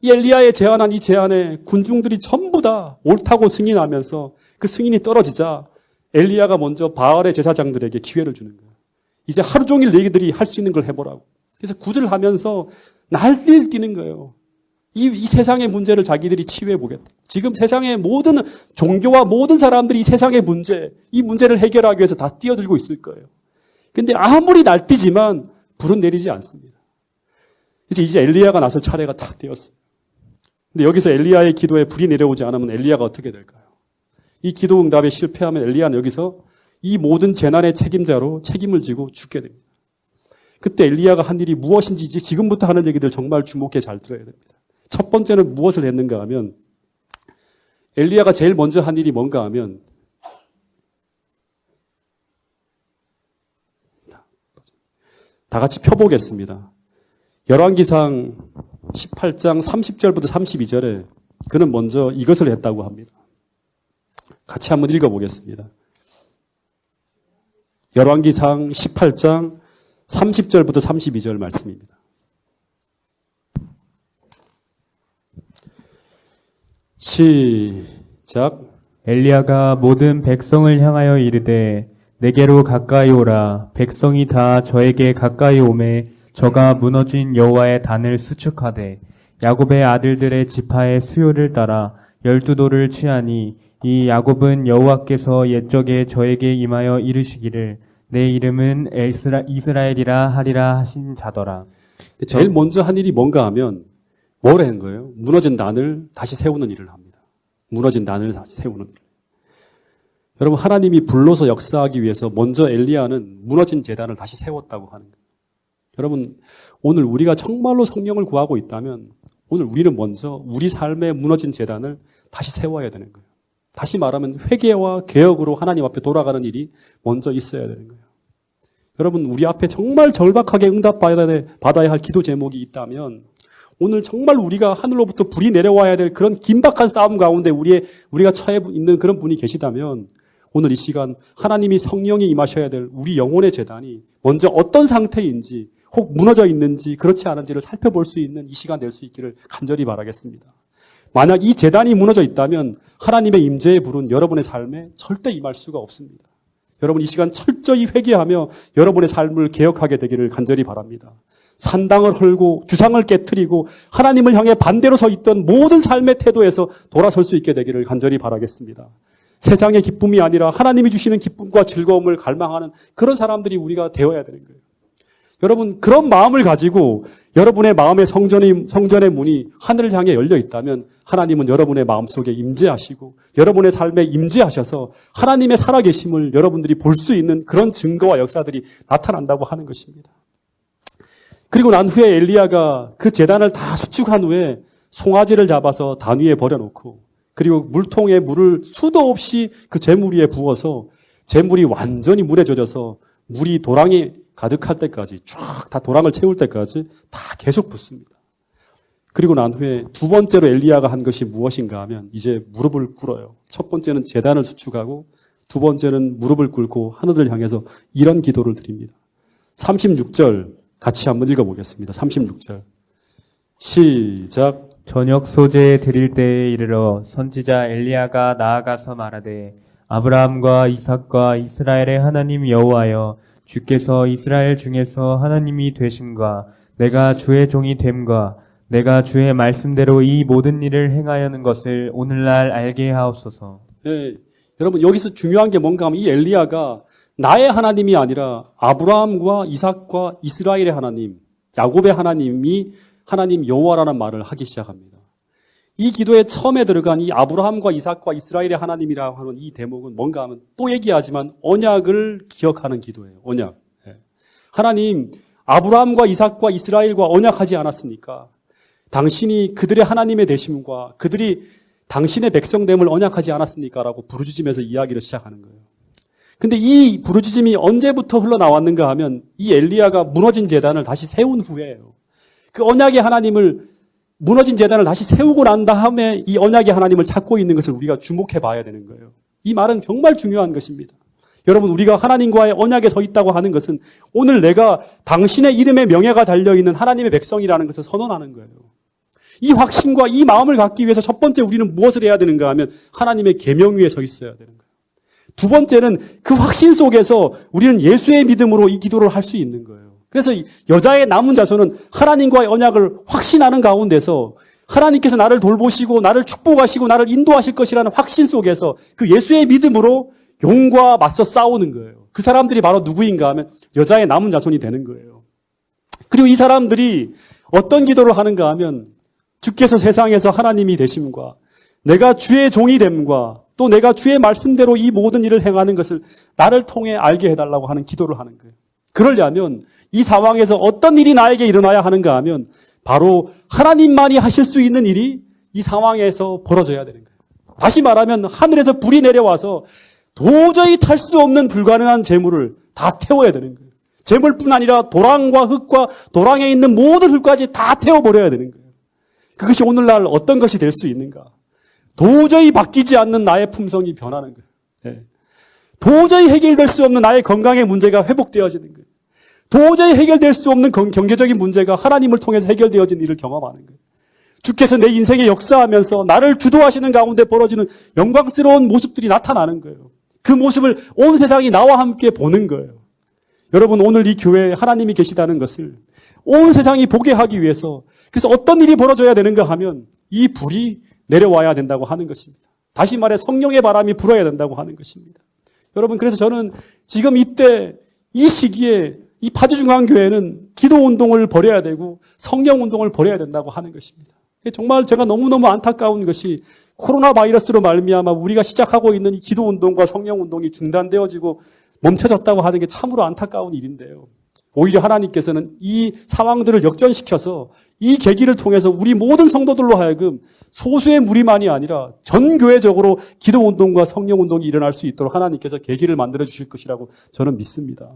이 엘리야의 제안한 이 제안에 군중들이 전부 다 옳다고 승인하면서 그 승인이 떨어지자 엘리야가 먼저 바알의 제사장들에게 기회를 주는 거예요. 이제 하루 종일 너희들이 할 수 있는 걸 해보라고. 그래서 구절하면서 날뛸 뛰는 거예요. 이 세상의 문제를 자기들이 치유해 보겠다. 지금 세상의 모든 종교와 모든 사람들이 이 세상의 문제, 이 문제를 해결하기 위해서 다 뛰어들고 있을 거예요. 근데 아무리 날뛰지만 불은 내리지 않습니다. 그래서 이제 엘리야가 나설 차례가 딱 되었어요. 근데 여기서 엘리야의 기도에 불이 내려오지 않으면 엘리야가 어떻게 될까요? 이 기도 응답에 실패하면 엘리야는 여기서 이 모든 재난의 책임자로 책임을 지고 죽게 됩니다. 그때 엘리야가 한 일이 무엇인지 지금부터 하는 얘기들 정말 주목해 잘 들어야 됩니다. 첫 번째는 무엇을 했는가 하면 엘리야가 제일 먼저 한 일이 뭔가 하면 다 같이 펴보겠습니다. 열왕기상 18장 30절부터 32절에 그는 먼저 이것을 했다고 합니다. 같이 한번 읽어보겠습니다. 열왕기상 18장 30절부터 32절 말씀입니다. 시작. 엘리야가 모든 백성을 향하여 이르되 내게로 가까이 오라. 백성이 다 저에게 가까이 오매 저가 무너진 여호와의 단을 수축하되 야곱의 아들들의 지파의 수요를 따라 12도를 취하니 이 야곱은 여호와께서 옛적에 저에게 임하여 이르시기를 내 이름은 이스라엘이라 하리라 하신 자더라. 제일 먼저 한 일이 뭔가 하면 뭘 한 거예요? 무너진 단을 다시 세우는 일을 합니다. 무너진 단을 다시 세우는 일. 여러분, 하나님이 불러서 역사하기 위해서 먼저 엘리야는 무너진 제단을 다시 세웠다고 하는 거예요. 여러분, 오늘 우리가 정말로 성령을 구하고 있다면 오늘 우리는 먼저 우리 삶의 무너진 제단을 다시 세워야 되는 거예요. 다시 말하면 회개와 개혁으로 하나님 앞에 돌아가는 일이 먼저 있어야 되는 거예요. 여러분, 우리 앞에 정말 절박하게 응답받아야 할 기도 제목이 있다면 오늘 정말 우리가 하늘로부터 불이 내려와야 될 그런 긴박한 싸움 가운데 우리가 처해 있는 그런 분이 계시다면 오늘 이 시간 하나님이 성령이 임하셔야 될 우리 영혼의 제단이 먼저 어떤 상태인지 혹 무너져 있는지 그렇지 않은지를 살펴볼 수 있는 이 시간 될 수 있기를 간절히 바라겠습니다. 만약 이 제단이 무너져 있다면 하나님의 임재의 불은 여러분의 삶에 절대 임할 수가 없습니다. 여러분 이 시간 철저히 회개하며 여러분의 삶을 개혁하게 되기를 간절히 바랍니다. 산당을 헐고 주상을 깨트리고 하나님을 향해 반대로 서 있던 모든 삶의 태도에서 돌아설 수 있게 되기를 간절히 바라겠습니다. 세상의 기쁨이 아니라 하나님이 주시는 기쁨과 즐거움을 갈망하는 그런 사람들이 우리가 되어야 되는 거예요. 여러분 그런 마음을 가지고 여러분의 마음의 성전의 문이 하늘을 향해 열려 있다면 하나님은 여러분의 마음속에 임재하시고 여러분의 삶에 임재하셔서 하나님의 살아계심을 여러분들이 볼 수 있는 그런 증거와 역사들이 나타난다고 하는 것입니다. 그리고 난 후에 엘리야가 그 제단을 다 수축한 후에 송아지를 잡아서 단 위에 버려놓고 그리고 물통에 물을 수도 없이 그 재물 위에 부어서 재물이 완전히 물에 젖어서 물이 도랑이 가득할 때까지 쫙 다 도랑을 채울 때까지 다 계속 붓습니다. 그리고 난 후에 두 번째로 엘리야가 한 것이 무엇인가 하면 이제 무릎을 꿇어요. 첫 번째는 제단을 수축하고 두 번째는 무릎을 꿇고 하늘을 향해서 이런 기도를 드립니다. 36절 같이 한번 읽어보겠습니다. 36절 시작. 저녁 소재에 드릴 때에 이르러 선지자 엘리야가 나아가서 말하되 아브라함과 이삭과 이스라엘의 하나님 여호와여 주께서 이스라엘 중에서 하나님이 되심과 내가 주의 종이 됨과 내가 주의 말씀대로 이 모든 일을 행하여는 것을 오늘날 알게 하옵소서. 네, 여러분 여기서 중요한 게 뭔가 하면 이 엘리야가 나의 하나님이 아니라 아브라함과 이삭과 이스라엘의 하나님, 야곱의 하나님이 하나님 여호와라는 말을 하기 시작합니다. 이 기도에 처음에 들어간 이 아브라함과 이삭과 이스라엘의 하나님이라고 하는 이 대목은 뭔가 하면 또 얘기하지만 언약을 기억하는 기도예요. 언약. 하나님, 아브라함과 이삭과 이스라엘과 언약하지 않았습니까? 당신이 그들의 하나님의 되심과 그들이 당신의 백성됨을 언약하지 않았습니까? 라고 부르짖으면서 이야기를 시작하는 거예요. 근데 이 부르짖음이 언제부터 흘러나왔는가 하면 이 엘리야가 무너진 제단을 다시 세운 후에요. 그 언약의 하나님을 무너진 제단을 다시 세우고 난 다음에 이 언약의 하나님을 찾고 있는 것을 우리가 주목해 봐야 되는 거예요. 이 말은 정말 중요한 것입니다. 여러분 우리가 하나님과의 언약에 서 있다고 하는 것은 오늘 내가 당신의 이름에 명예가 달려있는 하나님의 백성이라는 것을 선언하는 거예요. 이 확신과 이 마음을 갖기 위해서 첫 번째 우리는 무엇을 해야 되는가 하면 하나님의 계명 위에 서 있어야 되는 거예요. 두 번째는 그 확신 속에서 우리는 예수의 믿음으로 이 기도를 할 수 있는 거예요. 그래서 이 여자의 남은 자손은 하나님과의 언약을 확신하는 가운데서 하나님께서 나를 돌보시고 나를 축복하시고 나를 인도하실 것이라는 확신 속에서 그 예수의 믿음으로 용과 맞서 싸우는 거예요. 그 사람들이 바로 누구인가 하면 여자의 남은 자손이 되는 거예요. 그리고 이 사람들이 어떤 기도를 하는가 하면 주께서 세상에서 하나님이 되심과 내가 주의 종이 됨과 또 내가 주의 말씀대로 이 모든 일을 행하는 것을 나를 통해 알게 해달라고 하는 기도를 하는 거예요. 그러려면 이 상황에서 어떤 일이 나에게 일어나야 하는가 하면 바로 하나님만이 하실 수 있는 일이 이 상황에서 벌어져야 되는 거예요. 다시 말하면 하늘에서 불이 내려와서 도저히 탈 수 없는 불가능한 재물을 다 태워야 되는 거예요. 재물뿐 아니라 도랑과 흙과 도랑에 있는 모든 흙까지 다 태워버려야 되는 거예요. 그것이 오늘날 어떤 것이 될 수 있는가? 도저히 바뀌지 않는 나의 품성이 변하는 거예요. 예. 도저히 해결될 수 없는 나의 건강의 문제가 회복되어지는 거예요. 도저히 해결될 수 없는 경제적인 문제가 하나님을 통해서 해결되어진 일을 경험하는 거예요. 주께서 내 인생에 역사하면서 나를 주도하시는 가운데 벌어지는 영광스러운 모습들이 나타나는 거예요. 그 모습을 온 세상이 나와 함께 보는 거예요. 여러분, 오늘 이 교회에 하나님이 계시다는 것을 온 세상이 보게 하기 위해서, 그래서 어떤 일이 벌어져야 되는가 하면 이 불이 내려와야 된다고 하는 것입니다. 다시 말해 성령의 바람이 불어야 된다고 하는 것입니다. 여러분, 그래서 저는 지금 이때 이 시기에 이 파주중앙교회는 기도운동을 벌여야 되고 성령운동을 벌여야 된다고 하는 것입니다. 정말 제가 너무너무 안타까운 것이 코로나 바이러스로 말미암아 우리가 시작하고 있는 이 기도운동과 성령운동이 중단되어지고 멈춰졌다고 하는 게 참으로 안타까운 일인데요. 오히려 하나님께서는 이 상황들을 역전시켜서 이 계기를 통해서 우리 모든 성도들로 하여금 소수의 무리만이 아니라 전 교회적으로 기도운동과 성령운동이 일어날 수 있도록 하나님께서 계기를 만들어 주실 것이라고 저는 믿습니다.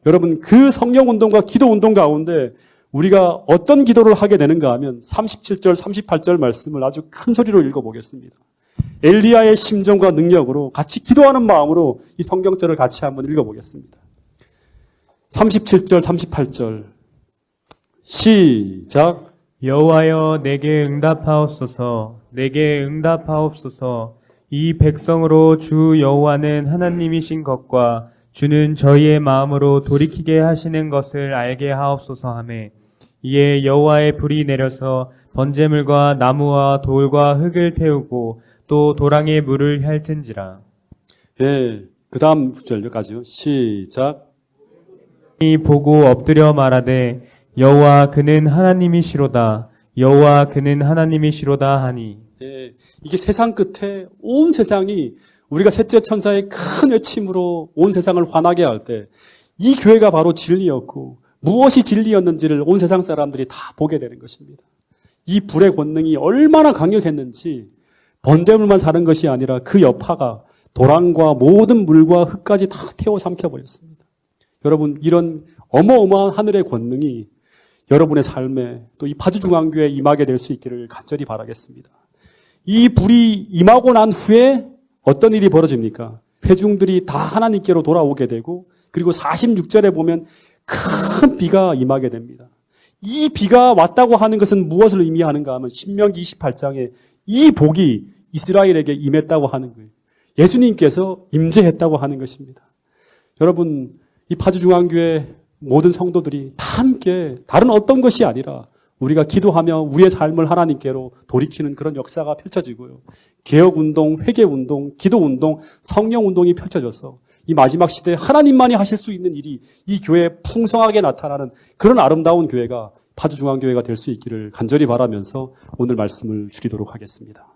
여러분, 그 성령운동과 기도운동 가운데 우리가 어떤 기도를 하게 되는가 하면 37절, 38절 말씀을 아주 큰 소리로 읽어보겠습니다. 엘리야의 심정과 능력으로 같이 기도하는 마음으로 이 성경절을 같이 한번 읽어보겠습니다. 37절, 38절 시작. 여호와여 내게 응답하옵소서. 내게 응답하옵소서. 이 백성으로 주 여호와는 하나님이신 것과 주는 저희의 마음으로 돌이키게 하시는 것을 알게 하옵소서 하매 이에 여호와의 불이 내려서 번제물과 나무와 돌과 흙을 태우고 또 도랑의 물을 핥은지라. 예, 그 다음 구절까지요. 시작. 이 보고 엎드려 말하되 여호와 그는 하나님이시로다. 여호와 그는 하나님이시로다 하니. 예, 이게 세상 끝에 온 세상이 우리가 셋째 천사의 큰 외침으로 온 세상을 화나게 할 때 이 교회가 바로 진리였고 무엇이 진리였는지를 온 세상 사람들이 다 보게 되는 것입니다. 이 불의 권능이 얼마나 강력했는지 번제물만 사는 것이 아니라 그 여파가 도랑과 모든 물과 흙까지 다 태워 삼켜버렸습니다. 여러분, 이런 어마어마한 하늘의 권능이 여러분의 삶에 또 이 파주중앙교회에 임하게 될 수 있기를 간절히 바라겠습니다. 이 불이 임하고 난 후에 어떤 일이 벌어집니까? 회중들이 다 하나님께로 돌아오게 되고 그리고 46절에 보면 큰 비가 임하게 됩니다. 이 비가 왔다고 하는 것은 무엇을 의미하는가 하면 신명기 28장에 이 복이 이스라엘에게 임했다고 하는 거예요. 예수님께서 임재했다고 하는 것입니다. 여러분, 이 파주중앙교회 모든 성도들이 다 함께 다른 어떤 것이 아니라 우리가 기도하며 우리의 삶을 하나님께로 돌이키는 그런 역사가 펼쳐지고요. 개혁운동, 회개운동, 기도운동, 성령운동이 펼쳐져서 이 마지막 시대에 하나님만이 하실 수 있는 일이 이 교회에 풍성하게 나타나는 그런 아름다운 교회가 파주중앙교회가 될 수 있기를 간절히 바라면서 오늘 말씀을 줄이도록 하겠습니다.